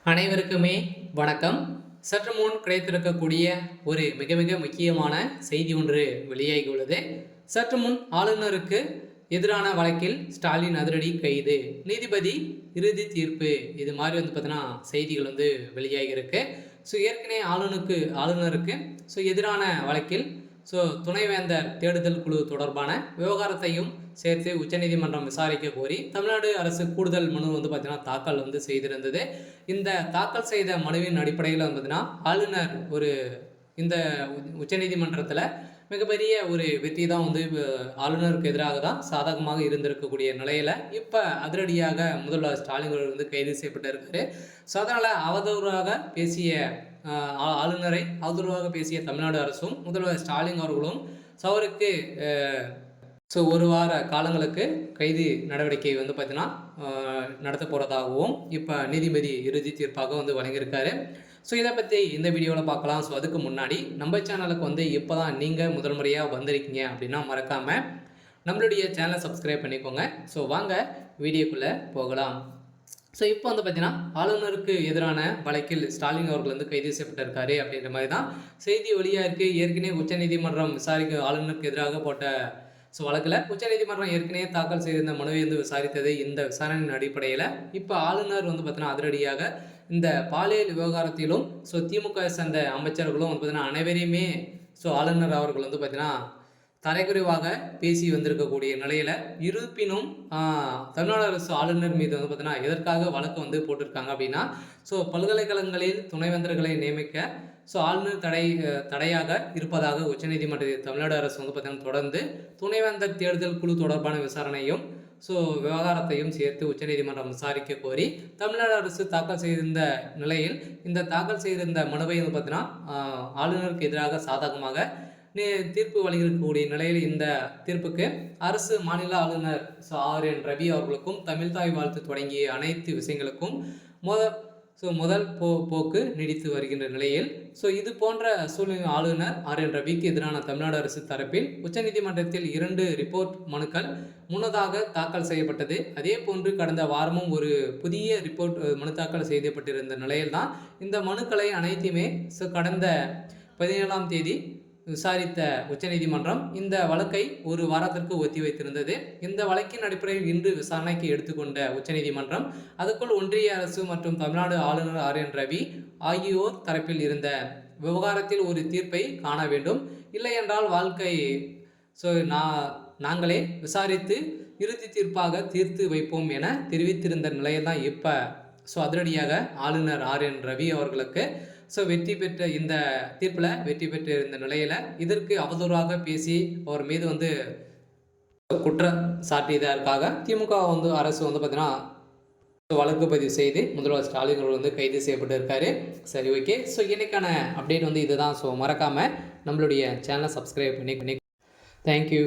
அனைவருக்குமே வணக்கம். சற்று முன் கிடைத்திருக்கக்கூடிய ஒரு மிக மிக முக்கியமான செய்தி ஒன்று வெளியாகியுள்ளது. சற்று முன் ஆளுநருக்கு எதிரான வழக்கில் ஸ்டாலின் அதிரடி கைது, நீதிபதி இறுதி தீர்ப்பு, இது மாதிரி பார்த்தீங்கன்னா செய்திகள் வெளியாகியிருக்கு. ஏற்கனவே ஆளுநருக்கு எதிரான வழக்கில் துணைவேந்தர் தேடுதல் குழு தொடர்பான விவகாரத்தையும் சேர்த்து உச்சநீதிமன்றம் விசாரிக்க கோரி தமிழ்நாடு அரசு கூடுதல் மனு பார்த்தீங்கன்னா தாக்கல் செய்திருந்தது. இந்த தாக்கல் செய்த மனுவின் அடிப்படையில் பார்த்தீங்கன்னா ஆளுநர் இந்த உச்சநீதிமன்றத்தில் மிகப்பெரிய ஒரு வெற்றி தான் ஆளுநருக்கு எதிராக தான் சாதகமாக இருந்திருக்கக்கூடிய நிலையில் இப்போ அதிரடியாக முதல்வர் ஸ்டாலின் அவர்கள் கைது செய்யப்பட்டிருக்காரு. அதனால் அவதூறாக பேசிய ஆளுநரை அவதூறாக பேசிய தமிழ்நாடு அரசும் முதல்வர் ஸ்டாலின் அவர்களும் அவருக்கு ஒரு வார காலங்களுக்கு கைது நடவடிக்கை பார்த்தீங்கன்னா நடத்த போகிறதாகவும் இப்போ நீதிபதி இறுதி தீர்ப்பாக வழங்கியிருக்காரு. இதை பற்றி இந்த வீடியோவில் பார்க்கலாம். அதுக்கு முன்னாடி நம்ம சேனலுக்கு இப்போ தான் நீங்கள் முதல் முறையாக வந்திருக்கீங்க அப்படின்னா மறக்காமல் நம்மளுடைய சேனலை சப்ஸ்கிரைப் பண்ணிக்கோங்க. வாங்க வீடியோக்குள்ளே போகலாம். இப்போ பார்த்தீங்கன்னா ஆளுநருக்கு எதிரான வழக்கில் ஸ்டாலின் அவர்கள் கைது செய்யப்பட்டிருக்காரு அப்படின்ற மாதிரி தான் செய்தி வெளியாக இருக்குது. ஏற்கனவே உச்சநீதிமன்றம் விசாரிக்க ஆளுநருக்கு எதிராக போட்ட வழக்கில் உச்சநீதிமன்றம் ஏற்கனவே தாக்கல் செய்திருந்த மனுவை விசாரித்தது. இந்த விசாரணையின் அடிப்படையில் இப்போ ஆளுநர் பார்த்தீங்கன்னா அதிரடியாக இந்த பாலியல் விவகாரத்திலும் திமுக சேர்ந்த அமைச்சர்களும் பார்த்தீங்கன்னா அனைவரையுமே ஆளுநர் அவர்கள் பார்த்தீங்கன்னா தரைக்குறைவாக பேசி வந்திருக்கக்கூடிய நிலையில் இருப்பினும் தமிழ்நாடு அரசு ஆளுநர் மீது பார்த்தீங்கன்னா எதற்காக வழக்கு போட்டிருக்காங்க அப்படின்னா பல்கலைக்கழகங்களில் துணைவேந்தர்களை நியமிக்க ஆளுநர் தடையாக இருப்பதாக உச்சநீதிமன்றத்தில் தமிழ்நாடு அரசு பார்த்தீங்கன்னா தொடர்ந்து துணைவேந்தர் தேடுதல் குழு தொடர்பான விசாரணையும் விவகாரத்தையும் சேர்த்து உச்சநீதிமன்றம் விசாரிக்க கோரி தமிழ்நாடு அரசு தாக்கல் செய்திருந்த நிலையில் இந்த தாக்கல் செய்திருந்த மனுவை பார்த்தீங்கன்னா ஆளுநருக்கு எதிராக சாதகமாக தீர்ப்பு வழங்கக்கூடிய நிலையில் இந்த தீர்ப்புக்கு அரசு மாநில ஆளுநர் RN ரவி அவர்களுக்கும் தமிழ்தாய் வாழ்த்து தொடங்கிய அனைத்து விஷயங்களுக்கும் முதல் போக்கு நீடித்து வருகின்ற நிலையில் இது போன்ற சூழ்நிலை ஆளுநர் RN ரவிக்கு எதிரான தமிழ்நாடு அரசு தரப்பில் உச்சநீதிமன்றத்தில் 2 ரிப்போர்ட் மனுக்கள் முன்னதாக தாக்கல் செய்யப்பட்டது. அதே போன்று கடந்த வாரமும் ஒரு புதிய ரிப்போர்ட் மனு தாக்கல் செய்யப்பட்டிருந்த நிலையில் தான் இந்த மனுக்களை அனைத்தையுமே கடந்த 17ஆம் தேதி விசாரித்த உச்சநீதிமன்றம் இந்த வழக்கை ஒரு வாரத்திற்கு ஒத்திவைத்திருந்தது. இந்த வழக்கின் அடிப்படையில் இன்று விசாரணைக்கு எடுத்துக்கொண்ட உச்சநீதிமன்றம் அதுக்குள் ஒன்றிய அரசு மற்றும் தமிழ்நாடு ஆளுநர் RN ரவி ஆகியோர் தரப்பில் இருந்த விவகாரத்தில் ஒரு தீர்ப்பை காண வேண்டும், இல்லை என்றால் வாழ்க்கை நாங்களே விசாரித்து இறுதி தீர்ப்பாக தீர்த்து வைப்போம் என தெரிவித்திருந்த நிலையில் தான் இப்போ அதிரடியாக ஆளுநர் RN ரவி அவர்களுக்கு வெற்றி பெற்ற இந்த தீர்ப்பில் வெற்றி பெற்ற இந்த நிலையில் இதற்கு அவதூறாக பேசி அவர் மீது குற்றம் சாட்டியதற்காக திமுக அரசு பார்த்தீங்கன்னா வழக்கு பதிவு செய்து முதல்வர் ஸ்டாலின் அவர்கள் கைது செய்யப்பட்டு இருக்காரு. சரி, ஓகே. இன்னைக்கான அப்டேட் இதுதான். மறக்காமல் நம்மளுடைய சேனலை சப்ஸ்கிரைப் பண்ணி தேங்க்யூ.